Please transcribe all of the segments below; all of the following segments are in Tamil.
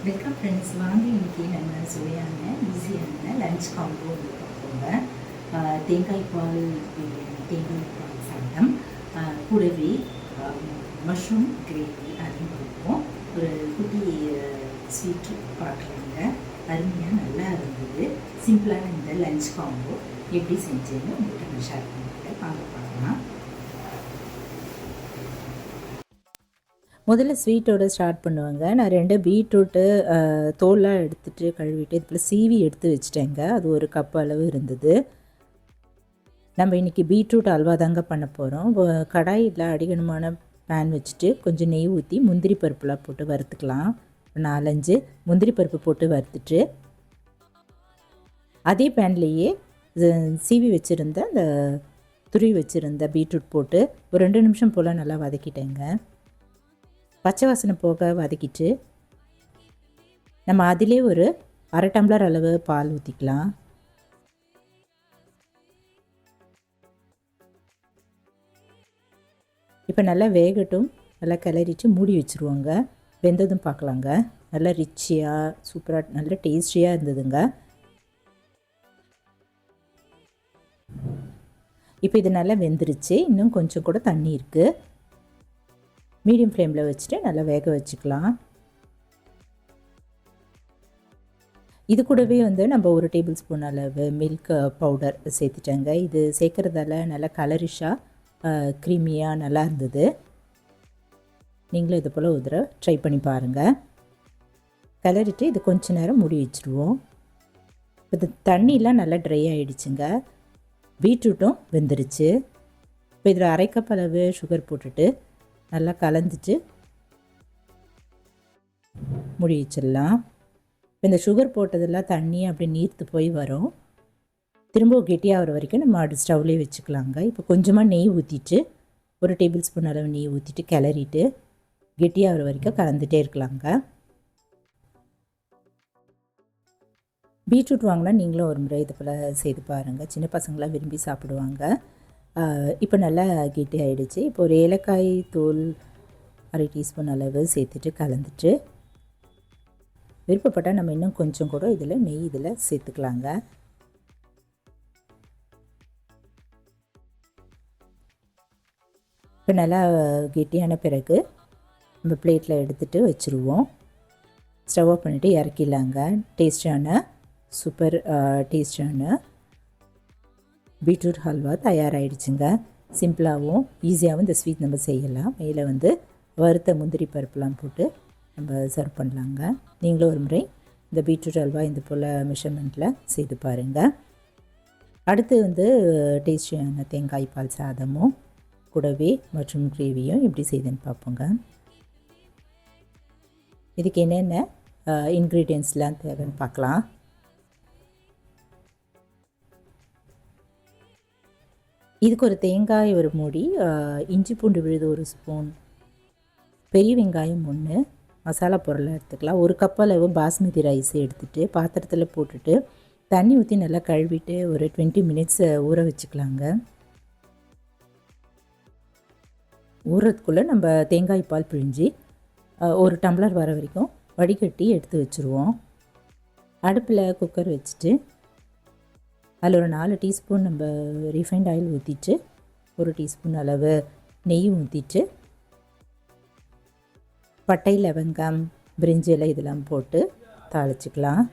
Welcome friends. வாங்க இன்றைக்கி நம்ம சுவையான ஈஸியான லஞ்ச் காம்போ வந்து பார்ப்போங்க. தேங்காய் பால் பிரியாணி, தேங்காய் பால் சாதம், கூடவே மஷ்ரூம் கிரேவி அதுவும் கொடுப்போம். ஒரு குட்டி ஸ்வீட்டு பார்க்கலாங்க. அருமையாக நல்லா இருந்தது. சிம்பிளான இந்த லஞ்ச் காம்போ எப்படி செஞ்சேன்னு உங்கள்கிட்ட நான் ஷேர் பண்ணிக்கிறேன். வாங்க பார்க்கலாம். முதல்ல ஸ்வீட்டோடு ஸ்டார்ட் பண்ணுவாங்க. நான் 2 பீட்ரூட்டு தோல்லாம் எடுத்துகிட்டு கழுவிட்டு இதுக்குள்ள சீவி எடுத்து வச்சுட்டேங்க. அது ஒரு கப் அளவு இருந்தது. நம்ம இன்றைக்கி பீட்ரூட் அல்வா தாங்க பண்ண போகிறோம். கடாயில் அடிகனமான பேன் வச்சுட்டு கொஞ்சம் நெய் ஊற்றி முந்திரி பருப்புலாம் போட்டு வறுத்துக்கலாம். 4-5 முந்திரி பருப்பு போட்டு வறுத்துட்டு அதே பேன்லேயே சீவி வச்சுருந்த அந்த துருவி வச்சுருந்த பீட்ரூட் போட்டு ஒரு 2 நிமிஷம் போல் நல்லா வதக்கிட்டேங்க. பச்சை வாசனை போக வதக்கிட்டு நம்ம அதிலே ஒரு 1/2 டம்ளர் அளவு பால் ஊற்றிக்கலாம். இப்போ நல்லா வேகட்டும். நல்லா கிளறிட்டு மூடி வச்சுருவோங்க. வெந்ததும் பார்க்கலாங்க. நல்லா ரிச்சியாக சூப்பராக நல்ல டேஸ்டியாக இருந்ததுங்க. இப்போ இது நல்லா வெந்துருச்சு. இன்னும் கொஞ்சம் கூட தண்ணி இருக்குது. மீடியம் ஃப்ளேமில் வச்சுட்டு நல்லா வேக வச்சுக்கலாம். இது கூடவே நம்ம 1 டேபிள் ஸ்பூன் அளவு மில்க் பவுடர் சேர்த்துட்டேங்க. இது சேர்க்குறதால நல்லா கலரிஷாக க்ரீமியாக நல்லா இருந்தது. நீங்களும் இது போல் ஒரு தடவை ட்ரை பண்ணி பாருங்கள். கிளறிட்டு இது கொஞ்ச நேரம் மூடி வச்சுருவோம். இது தண்ணிலாம் நல்லா ட்ரை ஆகிடுச்சுங்க. பீட்ரூட்டும் வெந்துருச்சு. இப்போ இதில் 1/2 கப் அளவு சுகர் போட்டுட்டு நல்லா கலந்துட்டு மூடி வச்சிடலாம். இப்போ இந்த சுகர் போட்டதெல்லாம் தண்ணி அப்படி நீர்த்து போய் வரும். திரும்ப கெட்டியாகிற வரைக்கும் நம்ம அது ஸ்டவ்லேயே வச்சுக்கலாங்க. இப்போ கொஞ்சமாக நெய் ஊற்றிட்டு 1 டேபிள் ஸ்பூன் அளவு நெய் ஊற்றிட்டு கிளறிட்டு கெட்டியாகிற வரைக்கும் கலந்துகிட்டே இருக்கலாங்க. பீட்ரூட் வாங்கினா நீங்களும் ஒரு முறை இது போல் செய்து பாருங்கள். சின்ன பசங்களாம் விரும்பி சாப்பிடுவாங்க. இப்போ நல்லா கெட்டி ஆகிடுச்சு. இப்போ ஒரு ஏலக்காய் தூள் 1/2 டீஸ்பூன் அளவு சேர்த்துட்டு கலந்துட்டு விருப்பப்பட்டால் நம்ம இன்னும் கொஞ்சம் கூட நெய் இதில் சேர்த்துக்கலாங்க. இப்போ நல்லா கெட்டியான பிறகு நம்ம பிளேட்டில் எடுத்துகிட்டு வச்சுருவோம். ஸ்டவ் ஆஃப் பண்ணிவிட்டு இறக்கிடலாங்க. டேஸ்டான சூப்பர் டேஸ்டான பீட்ரூட் ஹல்வா தயாராகிடுச்சுங்க. சிம்பிளாகவும் ஈஸியாகவும் இந்த ஸ்வீட் நம்ம செய்யலாம். மேலே வறுத்த முந்திரி பருப்புலாம் போட்டு நம்ம சர்வ் பண்ணலாங்க. நீங்களும் ஒரு முறை இந்த பீட்ரூட் ஹல்வா இந்த போல் மெஷர்மெண்ட்டில் செய்து பாருங்கள். அடுத்து டேஸ்டியான தேங்காய் பால் சாதமும் கூடவே மற்றும் கிரேவியும் எப்படி செய்யுதுன்னு பார்ப்போங்க. இதுக்கு என்னென்ன இன்க்ரீடியன்ட்ஸ்லாம் தேவைன்னு பார்க்கலாம். இதுக்கு ஒரு தேங்காய் ஒரு மூடி, இஞ்சி பூண்டு விழுது 1 ஸ்பூன், பெரிய வெங்காயம் 1, மசாலா பொருளை எடுத்துக்கலாம். 1 கப் அளவு பாஸ்மதி ரைஸ் எடுத்துகிட்டு பாத்திரத்தில் போட்டுட்டு தண்ணி ஊற்றி நல்லா கழுவிட்டு ஒரு 20 மினிட்ஸ் ஊற வச்சுக்கலாங்க. ஊறதுக்குள்ளே நம்ம தேங்காய் பால் பிழிஞ்சி 1 டம்ளர் வர வரைக்கும் வடிகட்டி எடுத்து வச்சுருவோம். அடுப்பில் குக்கர் வச்சுட்டு அதில் ஒரு 4 டீஸ்பூன் நம்ம ரீஃபைண்ட் ஆயில் ஊற்றிட்டு 1 டீஸ்பூன் அளவு நெய் ஊற்றிட்டு பட்டை, லவங்கம், பிரிஞ்சி இலை இதெல்லாம் போட்டு தாளிச்சிக்கலாம்.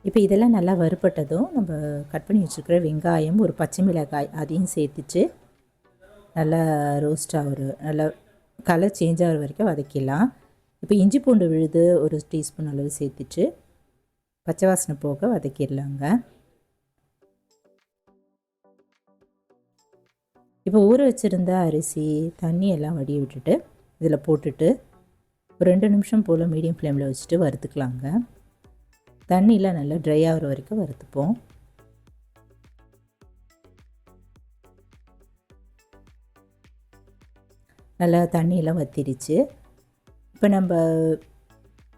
இப்போ இதெல்லாம் நல்லா வறுபட்டதும் நம்ம கட் பண்ணி வச்சுருக்கிற வெங்காயம், ஒரு பச்சை மிளகாய் அதையும் சேர்த்துட்டு நல்லா ரோஸ்ட் ஆகிற நல்லா கலர் சேஞ்ச் ஆகிற வரைக்கும் வதக்கிடலாம். இப்போ இஞ்சி பூண்டு விழுது 1 டீஸ்பூன் அளவு சேர்த்துட்டு பச்சை வாசனை போக வதக்கிடலாங்க. இப்போ ஊற வச்சுருந்த அரிசி தண்ணி எல்லாம் வடிய விட்டுட்டு இதில் போட்டுட்டு ஒரு 2 நிமிஷம் போல் மீடியம் ஃப்ளேமில் வச்சுட்டு வறுத்துக்கலாங்க. தண்ணியெலாம் நல்லா ட்ரை ஆகிற வரைக்கும் வறுத்துப்போம். நல்லா தண்ணியெல்லாம் வற்றிடுச்சு. இப்போ நம்ம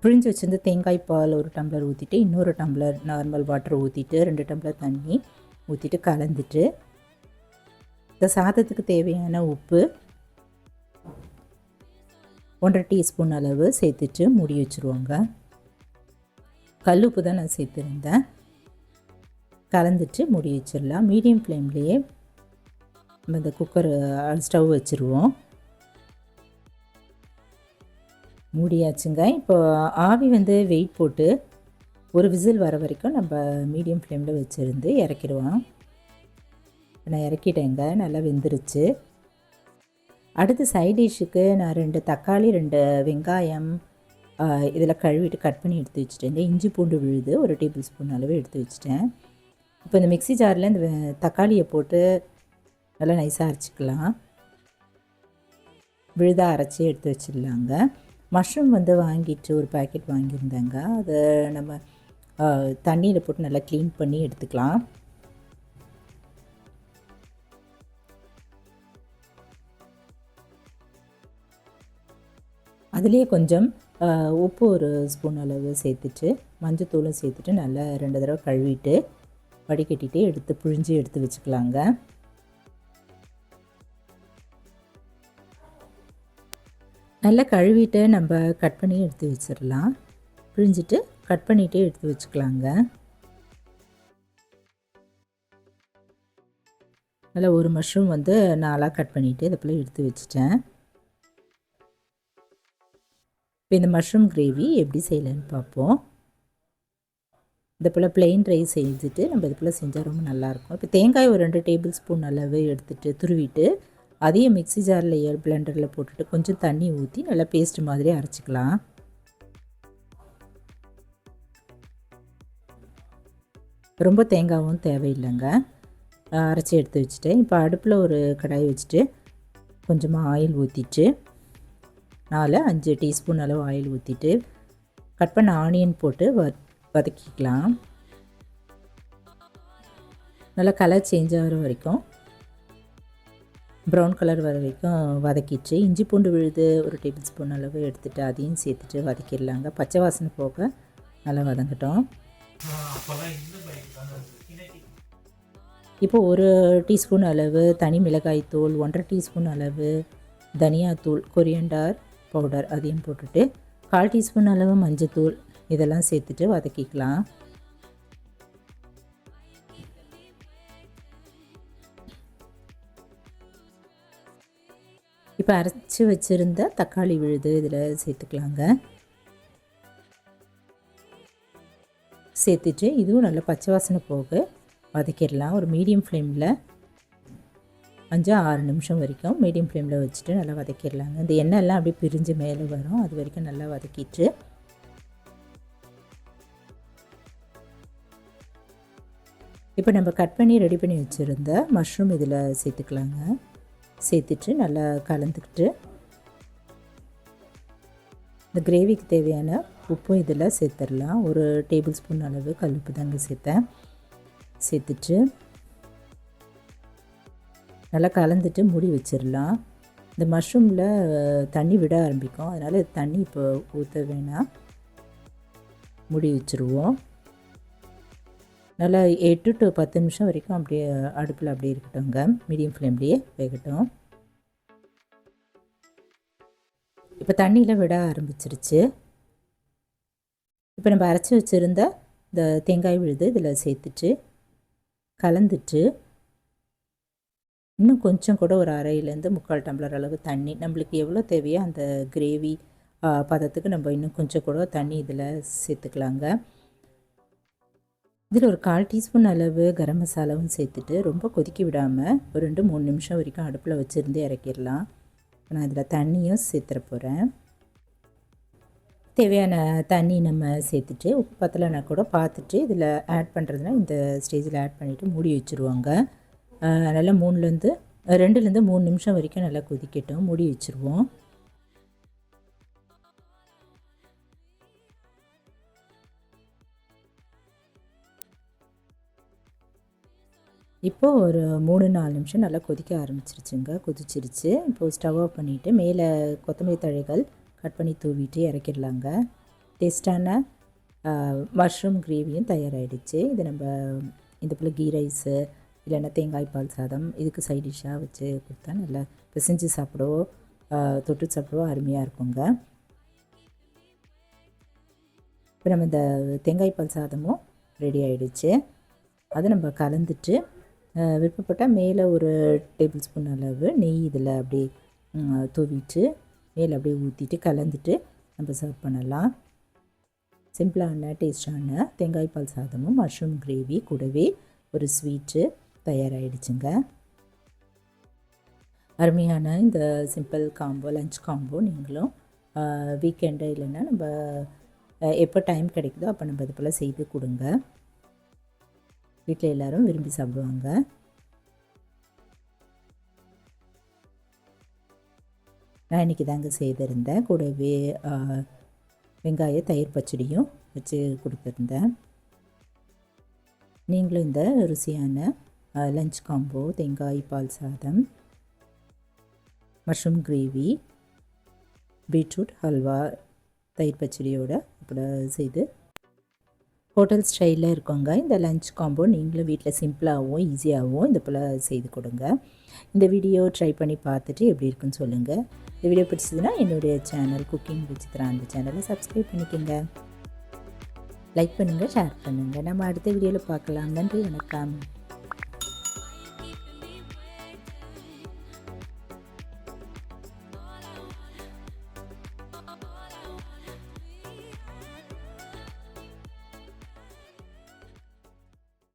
பிழிஞ்சு வச்சுருந்த தேங்காய் பால் 1 டம்ளர் ஊற்றிட்டு இன்னொரு டம்ளர் நார்மல் வாட்டர் ஊற்றிட்டு 2 டம்ளர் தண்ணி ஊற்றிட்டு கலந்துட்டு இந்த சாதத்துக்கு தேவையான உப்பு 1.5 டீஸ்பூன் அளவு சேர்த்துட்டு மூடி வச்சுருவோங்க. கல் உப்பு தான் நான் சேர்த்துருந்தேன். கலந்துட்டு மூடி வச்சிடலாம். மீடியம் ஃப்ளேம்லேயே நம்ம இந்த குக்கர் ஸ்டவ் வச்சுருவோம். மூடியாச்சுங்க. இப்போ ஆவி வெயிட் போட்டு ஒரு விசில் வர வரைக்கும் நம்ம மீடியம் ஃப்ளேமில் வச்சுருந்து இறக்கிடுவோம். நான் இறக்கிட்டேங்க, நல்லா வெந்துருச்சு. அடுத்து சைட் டிஷ்ஷுக்கு நான் 2 தக்காளி 2 வெங்காயம் இதில் கழுவிட்டு கட் பண்ணி எடுத்து வச்சுட்டேன். இஞ்சி பூண்டு விழுது 1 டேபிள் ஸ்பூன் அளவு எடுத்து வச்சுட்டேன். இப்போ இந்த மிக்ஸி ஜாரில் இந்த தக்காளியை போட்டு நல்லா நைஸாக அரைச்சிக்கலாம். விழுதாக அரைச்சி எடுத்து வச்சிடலாங்க. மஷ்ரூம் வாங்கிட்டு ஒரு பேக்கெட் வாங்கியிருந்தேங்க. அதை நம்ம தண்ணியில் போட்டு நல்லா க்ளீன் பண்ணி எடுத்துக்கலாம். அதுலேயே கொஞ்சம் உப்பு 1 ஸ்பூன் அளவு சேர்த்துட்டு மஞ்சத்தூளும் சேர்த்துட்டு நல்லா 2 தடவை கழுவிட்டு வடிகட்டிட்டு எடுத்து புழிஞ்சு எடுத்து வச்சுக்கலாங்க. நல்லா கழுவிட்டு நம்ம கட் பண்ணி எடுத்து வச்சிடலாம். புழிஞ்சிட்டு கட் பண்ணிவிட்டு எடுத்து வச்சுக்கலாங்க. நல்லா ஒரு மஷ்ரூம் 4ஆக கட் பண்ணிவிட்டு இதை போல் எடுத்து வச்சுட்டேன். இப்போ இந்த மஷ்ரூம் கிரேவி எப்படி செய்யலான்னு பார்ப்போம். இது போல் ப்ளெயின் ரைஸ் செஞ்சுட்டு நம்ம இது போல் செஞ்சால் ரொம்ப நல்லாயிருக்கும். இப்போ தேங்காய் ஒரு 2 டேபிள் ஸ்பூன் அளவு எடுத்துகிட்டு துருவிட்டு அதையும் மிக்ஸி ஜாரில் பிளெண்டரில் போட்டுட்டு கொஞ்சம் தண்ணி ஊற்றி நல்லா பேஸ்ட் மாதிரி அரைச்சிக்கலாம். ரொம்ப தேங்காயும் தேவையில்லைங்க. அரைச்சி எடுத்து வச்சுட்டேன். இப்போ அடுப்பில் ஒரு கடாய் வச்சுட்டு கொஞ்சமாக ஆயில் ஊற்றிட்டு 4-5 டீஸ்பூன் அளவு ஆயில் ஊற்றிட்டு கட் பண்ண ஆனியன் போட்டு வதக்கிக்கலாம். நல்லா கலர் சேஞ்ச் ஆகிற வரைக்கும் ப்ரௌன் கலர் வர வரைக்கும் வதக்கிட்டு இஞ்சி பூண்டு விழுது 1 டேபிள் ஸ்பூன் அளவு எடுத்துகிட்டு அதையும் சேர்த்துட்டு வதக்கிடலாங்க. பச்சை வாசனை போக நல்லா வதங்கட்டும். இப்போ 1 டீஸ்பூன் அளவு தனி மிளகாய் தூள், 1.5 டீஸ்பூன் அளவு தனியாத்தூள், கொரியண்டர் பவுடர் அதையும் போட்டுட்டு 1/4 டீஸ்பூன் அளவு மஞ்சத்தூள் இதெல்லாம் சேர்த்துட்டு வதக்கிக்கலாம். இப்போ அரைச்சி வச்சுருந்த தக்காளி விழுது இதில் சேர்த்துக்கலாங்க. சேர்த்துட்டு இதுவும் நல்லா பச்சை வாசனை போக வதக்கிடலாம். ஒரு மீடியம் ஃப்ளேமில் 5-6 நிமிஷம் வரைக்கும் மீடியம் ஃப்ளேமில் வச்சுட்டு நல்லா வதக்கிடலாங்க. இந்த எண்ணெய்லாம் அப்படியே பிரிஞ்சு மேலே வரும், அது வரைக்கும் நல்லா வதக்கிட்டு இப்போ நம்ம கட் பண்ணி ரெடி பண்ணி வச்சுருந்த மஷ்ரூம் இதில் சேர்த்துக்கலாங்க. சேர்த்துட்டு நல்லா கலந்துக்கிட்டு இந்த கிரேவிக்கு தேவையான உப்பும் இதில் சேர்த்துடலாம். 1 டேபிள் ஸ்பூன் அளவு கல்லுப்பு தாங்க சேர்த்தேன். சேர்த்துட்டு நல்லா கலந்துட்டு மூடி வச்சிடலாம். இந்த மஷ்ரூமில் தண்ணி விட ஆரம்பிக்கும், அதனால் தண்ணி இப்போ ஊற்ற வேணாம், மூடி வச்சுருவோம். நல்லா 8 to 10 நிமிஷம் வரைக்கும் அப்படியே அடுப்பில் அப்படியே இருக்கட்டும்ங்க. மீடியம் ஃப்ளேம்லேயே வேகட்டும். இப்போ தண்ணியில் விட ஆரம்பிச்சிருச்சு. இப்போ நம்ம அரைச்சி வச்சுருந்த இந்த தேங்காய் விழுது இதில் சேர்த்துட்டு கலந்துட்டு இன்னும் கொஞ்சம் கூட ஒரு 1/2 3/4 டம்ளர் அளவு தண்ணி, நம்மளுக்கு எவ்வளோ தேவையோ அந்த கிரேவி பதத்துக்கு நம்ம இன்னும் கொஞ்சம் கூட தண்ணி இதில் சேர்த்துக்கலாங்க. இதில் ஒரு 1/4 டீஸ்பூன் அளவு கரம் மசாலாவும் சேர்த்துட்டு ரொம்ப கொதிக்க விடாமல் ஒரு 2-3 நிமிஷம் வரைக்கும் அடுப்பில் வச்சுருந்து இறக்கிடலாம். நான் இதில் தண்ணியும் சேர்த்துற போகிறேன். தேவையான தண்ணி நம்ம சேர்த்துட்டு உப்பு பத்தலைன்னா கூட பார்த்துட்டு இதில் ஆட் பண்ணுறதுனா இந்த ஸ்டேஜில் ஆட் பண்ணிவிட்டு மூடி வச்சுருவாங்க. நல்லா 2-3 நிமிஷம் வரைக்கும் நல்லா கொதிக்கட்டும், மூடி வச்சுருவோம். இப்போது ஒரு 3-4 நிமிஷம் நல்லா கொதிக்க ஆரம்பிச்சிருச்சுங்க. கொதிச்சிருச்சு. இப்போது ஸ்டவ் ஆஃப் பண்ணிவிட்டு மேலே கொத்தமல்லி தழைகள் கட் பண்ணி தூவிட்டு இறக்கிடலாங்க. டேஸ்டான மஷ்ரூம் கிரேவியும் தயாராகிடுச்சு. இது நம்ம இந்த போல் கீ ரைஸு இல்லைன்னா தேங்காய் பால் சாதம் இதுக்கு சைட் டிஷ்ஷாக வச்சு கொடுத்தா நல்லா பிசைஞ்சு சாப்பிடவோ தொட்டு சாப்பிடவோ அருமையாக இருக்குங்க. இப்போ நம்ம இந்த தேங்காய் பால் சாதமும் ரெடி ஆகிடுச்சு. அதை நம்ம கலந்துட்டு விருப்பப்பட்டால் மேலே ஒரு டேபிள் ஸ்பூன் அளவு நெய் இதில் அப்படியே தூவிட்டு மேலே அப்படியே ஊற்றிட்டு கலந்துட்டு நம்ம சர்வ் பண்ணலாம். சிம்பிளான டேஸ்டான தேங்காய் பால் சாதமும் மஷ்ரூம் கிரேவி கூடவே ஒரு ஸ்வீட்டு தயாராகிடுச்சுங்க. அருமையான இந்த சிம்பிள் காம்போ லஞ்ச் காம்போ நீங்களும் வீக்கெண்டு இல்லைன்னா நம்ம எப்போ டைம் கிடைக்குதோ அப்போ நம்ம இது போல் செய்து கொடுங்க. வீட்டில் எல்லோரும் விரும்பி சாப்பிடுவாங்க. நான் இன்றைக்கி தாங்க செய்திருந்தேன். கூடவே வெங்காய தயிர் பச்சடியும் வச்சு கொடுத்துருந்தேன். நீங்களும் இந்த ருசியான லஞ்ச் காம்போ தேங்காய் பால் சாதம், மஷ்ரூம் கிரேவி, பீட்ரூட் ஹல்வா, தயிர் பச்சடியோடு அப்படி செய்து ஹோட்டல் ஸ்டைலில் இருக்கோங்க. இந்த லஞ்ச் காம்போ நீங்களும் வீட்டில் சிம்பிளாகவும் ஈஸியாகவும் இந்த போல் செய்து கொடுங்க. இந்த வீடியோ ட்ரை பண்ணி பார்த்துட்டு எப்படி இருக்குன்னு சொல்லுங்கள். இந்த வீடியோ பிடிச்சதுன்னா என்னுடைய சேனல் குக்கிங் விசித்ரா அந்த சேனலை சப்ஸ்கிரைப் பண்ணிக்கோங்க. லைக் பண்ணுங்கள், ஷேர் பண்ணுங்கள். நம்ம அடுத்த வீடியோவில் பார்க்கலாம். நன்றி, வணக்கம்.